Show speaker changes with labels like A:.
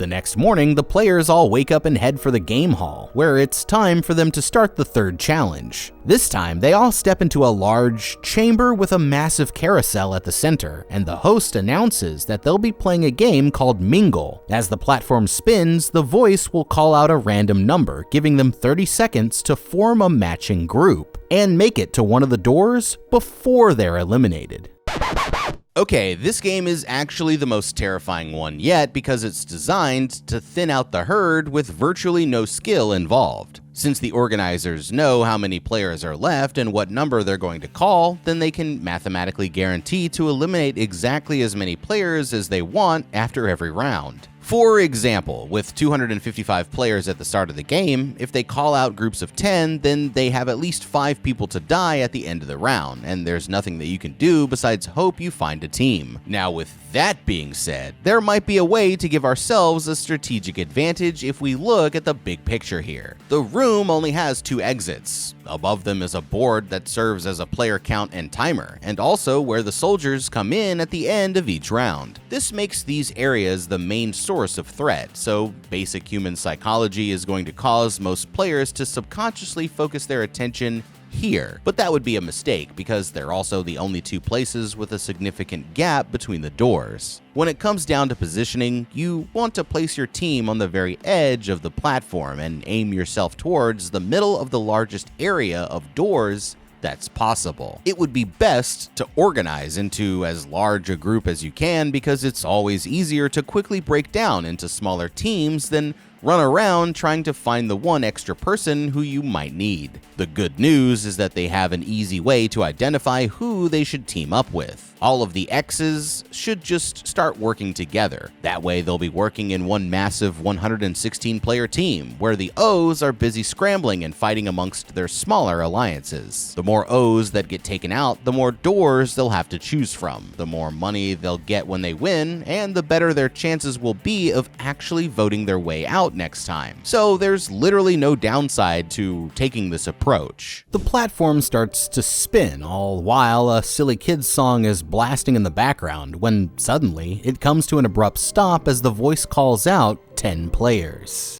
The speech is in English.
A: The next morning, the players all wake up and head for the game hall, where it's time for them to start the third challenge. This time, they all step into a large chamber with a massive carousel at the center, and the host announces that they'll be playing a game called Mingle. As the platform spins, the voice will call out a random number, giving them 30 seconds to form a matching group and make it to one of the doors before they're eliminated.
B: Okay, this game is actually the most terrifying one yet because it's designed to thin out the herd with virtually no skill involved. Since the organizers know how many players are left and what number they're going to call, then they can mathematically guarantee to eliminate exactly as many players as they want after every round. For example, with 255 players at the start of the game, if they call out groups of 10, then they have at least 5 people to die at the end of the round, and there's nothing that you can do besides hope you find a team. Now, with that being said, there might be a way to give ourselves a strategic advantage if we look at the big picture here. The room only has 2 exits. Above them is a board that serves as a player count and timer, and also where the soldiers come in at the end of each round. This makes these areas the main source of threat, so basic human psychology is going to cause most players to subconsciously focus their attention here. But that would be a mistake because they're also the only 2 places with a significant gap between the doors. When it comes down to positioning, you want to place your team on the very edge of the platform and aim yourself towards the middle of the largest area of doors that's possible. It would be best to organize into as large a group as you can because it's always easier to quickly break down into smaller teams than run around trying to find the one extra person who you might need. The good news is that they have an easy way to identify who they should team up with. All of the X's should just start working together. That way they'll be working in one massive 116-player team, where the O's are busy scrambling and fighting amongst their smaller alliances. The more O's that get taken out, the more doors they'll have to choose from, the more money they'll get when they win, and the better their chances will be of actually voting their way out next time. So there's literally no downside to taking this approach.
A: The platform starts to spin, all while a silly kids song is blasting in the background, when suddenly it comes to an abrupt stop as the voice calls out 10 players.